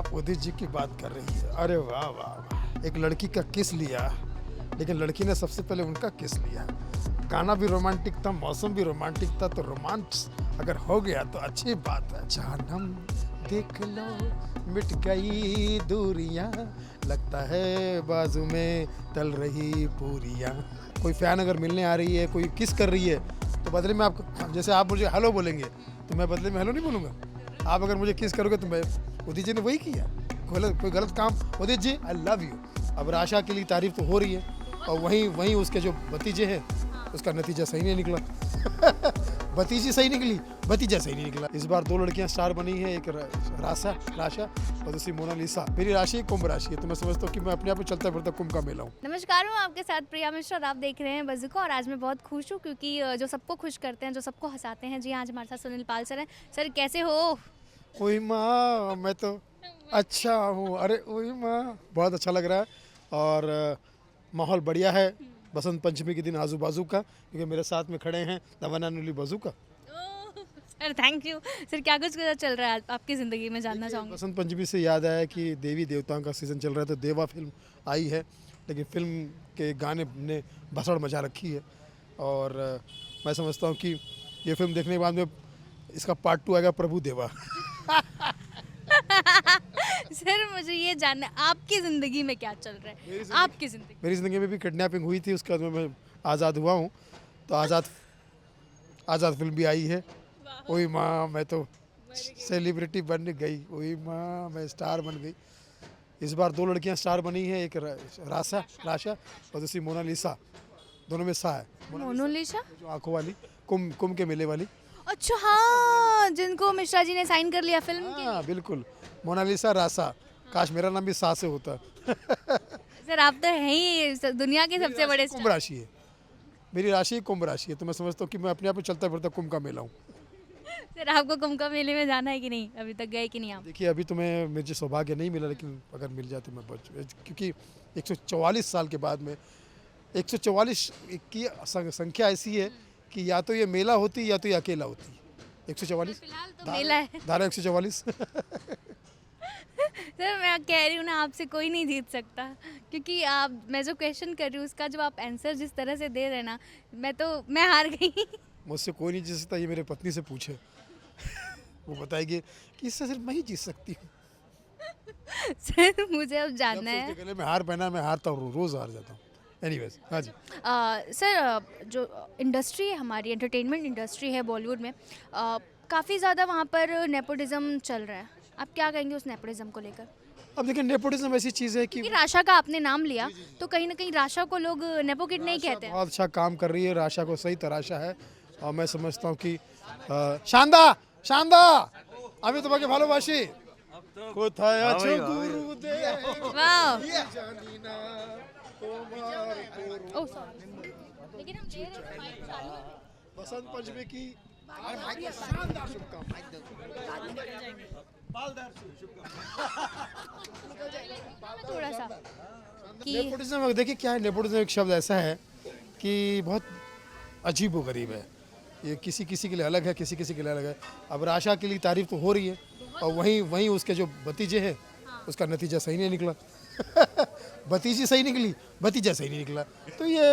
आप उदित जी की बात कर रही है, अरे वाह वाह वाह। एक लड़की का किस लिया, लेकिन लड़की ने सबसे पहले उनका किस लिया। गाना भी रोमांटिक था, मौसम भी रोमांटिक था, तो रोमांस अगर हो गया तो अच्छी बात है। जानम देख लो मिट गई दूरियां, लगता है बाजू में तल रही पूरियां। कोई फैन अगर मिलने आ रही है, कोई किस कर रही है, तो बदले में आपको, जैसे आप मुझे हेलो बोलेंगे तो मैं बदले में हेलो नहीं बोलूँगा। आप अगर मुझे किस करोगे तो मैं, उदित जी ने वही किया। कोई गलत काम, Udit ji I love you. अब राशा के लिए तारीफ तो हो रही है, और वहीं उसके जो भतीजे हैं उसका नतीजा सही नहीं निकला। भतीजी सही निकली, भतीजा सही नहीं निकला। इस बार 2 लड़कियां स्टार बनी हैं, एक राशा और दूसरी मोनालिसा। मेरी राशि कुंभ राशि है, तो मैं समझता हूँ कि मैं अपने आप में चलता फिरता कुंभ का मेला हूँ। नमस्कार, मैं आपके साथ प्रिया मिश्रा और आप देख रहे हैं बज़ुका। और आज मैं बहुत खुश हूँ क्योंकि जो सबको खुश करते हैं, जो सबको हंसाते हैं, जी हाँ, आज हमारे साथ सुनील पाल सर हैं। सर कैसे हो? ओही माँ, मैं तो अच्छा हूँ। अरे ओही माँ, बहुत अच्छा लग रहा है। और माहौल बढ़िया है बसंत पंचमी के दिन आजू बाजू का, क्योंकि मेरे साथ में खड़े हैं नवानुली बाजूका। Sir thank you. सर क्या कुछ चल रहा है आपकी ज़िंदगी में, जानना चाहूँगी। बसंत पंचमी से याद आया कि देवी देवताओं का सीज़न चल रहा है, तो देवा फिल्म आई है, लेकिन फिल्म के गाने ने भसड़ मचा रखी है। और मैं समझता हूँ कि ये फिल्म देखने के बाद में इसका पार्ट 2 आएगा, प्रभु देवा। सर मुझे ये जानना है आपकी ज़िंदगी में क्या चल रहा है, आपकी ज़िंदगी। मेरी ज़िंदगी में भी किडनैपिंग हुई थी, उसके बाद में मैं आज़ाद हुआ हूँ, तो आज़ाद फिल्म भी आई है। ओही माँ, मैं तो सेलिब्रिटी बन गई, ओही माँ मैं स्टार बन गई। इस बार 2 लड़कियां स्टार बनी हैं, एक राशा और दूसरी मोनालिसा। दोनों में सा है। मोनालिसा? जो आंखों वाली, कुंभ के मेले वाली। अच्छा हाँ, जिनको मिश्रा जी ने साइन कर लिया फिल्म के। हाँ बिल्कुल, मोनालिसा रासा। काश मेरा नाम भी सा से होता। सर आप तो हैं ही दुनिया के सबसे बड़े कुंभ राशि है, मेरी राशि कुंभ राशि है, तो मैं समझता हूँ कि मैं अपने आप में चलता फिरता कुंभ का मेला हूँ। सर आपको कुंभ का मेले में जाना है कि नहीं, अभी तक गए कि नहीं आप? देखिए अभी तो मुझे सौभाग्य नहीं मिला, लेकिन अगर मिल जाए तो मैं क्योंकि 144 साल के बाद में 144 की संख्या ऐसी है कि या तो ये मेला होती या तो ये अकेला होती। 144 फिलहाल तो मेला है। धारा 144। सर मैं कह रही हूँ ना, आपसे कोई नहीं जीत सकता, क्योंकि आप, मैं जो क्वेश्चन कर रही हूँ उसका जो आप आंसर जिस तरह से दे रहे हैं ना, मैं हार गई। मुझसे कोई नहीं जीत सकता, ये मेरे पत्नी से पूछे। वो बताएगी कि इससे सिर्फ मैं ही जीत सकती हूँ। सर मुझे अब जानना है। गले में हार पहना, मैं हारता हूँ, रोज हार जाता हूँ। एनीवेज, हाँ जी। सर जो इंडस्ट्री है हमारी, एंटरटेनमेंट इंडस्ट्री है बॉलीवुड में, काफ़ी ज़्यादा वहाँ पर नेपोटिज्म चल रहा है। आप क्या कहेंगे उस नेपोटिज्म को लेकर? अब देखिए, नेपोटिज्म ऐसी चीज़ है कि राशा का आपने नाम लिया, तो कहीं ना कहीं राशा को लोग नेपो किड नहीं कहते हैं। बहुत अच्छा काम कर रही है, राशा को सही तराशा है। और मैं समझता हूँ कि शानदा আমি তোমাকে ভালোবাসি কোথায় আছো গুরুদেব वाह। জানি না তোমার ओह सॉरी, लेकिन हम दे रहे हैं, माइक चालू है। बसंत पंचमी की शानदार शुभकामनाएं। थोड़ा सा कि नेपोटिज्म, देखिए क्या है नेपोटिज्म, एक शब्द ऐसा है कि बहुत अजीब व गरीब है। ये किसी किसी के लिए अलग है, किसी किसी के लिए अलग है। अब राशा के लिए तारीफ तो हो रही है, और वहीं उसके जो भतीजे हैं उसका नतीजा सही नहीं निकला। भतीजी सही निकली, भतीजा सही नहीं निकला। तो ये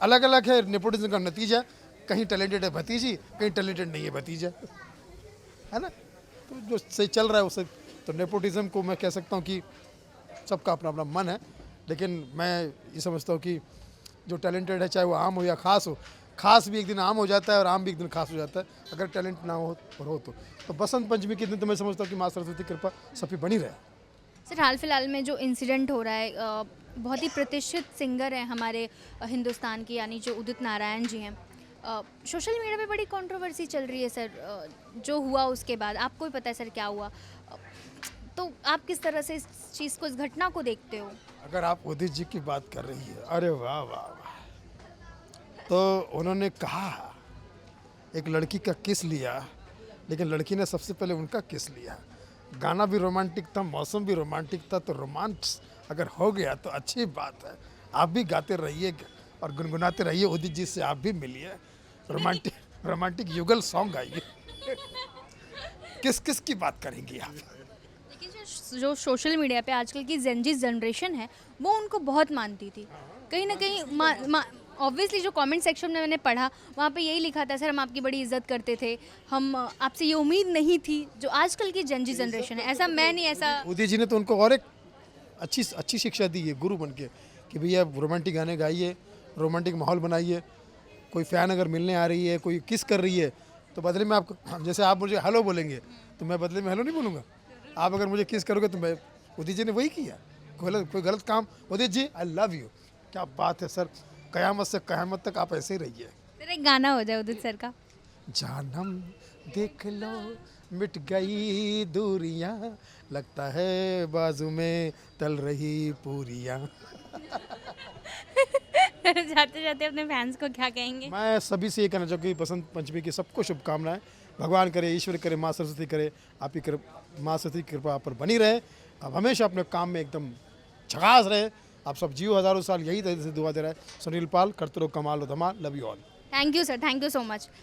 अलग अलग है नेपोटिज्म का नतीजा। कहीं टैलेंटेड है भतीजी, कहीं टैलेंटेड नहीं है भतीजा, है ना। तो जो सही चल रहा है उसे, तो नेपोटिज्म को मैं कह सकता हूँ कि सबका अपना अपना मन है, लेकिन मैं ये समझता हूँ कि जो टैलेंटेड है, चाहे वो आम हो या खास हो, खास भी एक दिन आम हो जाता है और आम भी एक दिन खास हो जाता है, अगर टैलेंट ना हो और हो तो बसंत पंचमी के दिन तो मैं समझता हूँ कि माँ सरस्वती की कृपा सब पे बनी रहे। सर हाल फिलहाल में जो इंसिडेंट हो रहा है, बहुत ही प्रतिष्ठित सिंगर हैं हमारे हिंदुस्तान की, यानी जो उदित नारायण जी हैं, सोशल मीडिया पे बड़ी कंट्रोवर्सी चल रही है सर। जो हुआ उसके बाद आपको भी पता है सर क्या हुआ, तो आप किस तरह से इस चीज़ को, इस घटना को देखते हो? अगर आप उदित जी की बात कर रही है, अरे वाह वाह वाह, तो उन्होंने कहा एक लड़की का किस लिया, लेकिन लड़की ने सबसे पहले उनका किस लिया। गाना भी रोमांटिक था, मौसम भी रोमांटिक था, तो रोमांस अगर हो गया तो अच्छी बात है। आप भी गाते रहिए और गुनगुनाते रहिए, उदित जी से आप भी मिलिए, रोमांटिक युगल सॉन्ग गाइए। किस किस की बात करेंगी आप? लेकिन जो जो सोशल मीडिया पे आजकल की जेनजी जनरेशन है वो उनको बहुत मानती थी। कहीं ना कहीं ऑब्वियसली जो कमेंट सेक्शन में मैंने पढ़ा वहाँ पे यही लिखा था, सर हम आपकी बड़ी इज्जत करते थे, हम आपसे ये उम्मीद नहीं थी जो आजकल की जेनजी जनरेशन है। ऐसा मैं नहीं, ऐसा मोदी जी ने तो उनको और एक अच्छी शिक्षा दी है गुरु बन के कि भैया रोमांटिक गाने गाइए, रोमांटिक माहौल बनाइए। कोई फ़ैन अगर मिलने आ रही है, कोई किस कर रही है, तो बदले में आप, जैसे आप मुझे हेलो बोलेंगे तो मैं बदले में हेलो नहीं बोलूँगा। आप अगर मुझे किस करोगे तो मैं, उदित जी ने वही किया। कोई गलत काम, Udit ji I love you, क्या बात है सर, कयामत से कयामत तक आप ऐसे ही रहिए। सर एक गाना हो जाए उदित सर का। जानम देख लो मिट गई दूरियां, लगता है बाजू में तल रही पूरियां। जाते जाते अपने फैंस को क्या कहेंगे? मैं सभी से ये कहना चाहूँगा कि बसंत पंचमी की सबको शुभकामनाएं। भगवान करे, ईश्वर करे, माँ सरस्वती करे, आपकी कृपा, माँ सरस्वती की कृपा आप पर बनी रहे। आप हमेशा अपने काम में एकदम झकास रहे। आप सब जियो हज़ारों साल, यही तरह से दुआ दे रहा है। सुनील पाल, करते रहो कमाल और धमाल। Love you all. Thank you sir, thank you so much.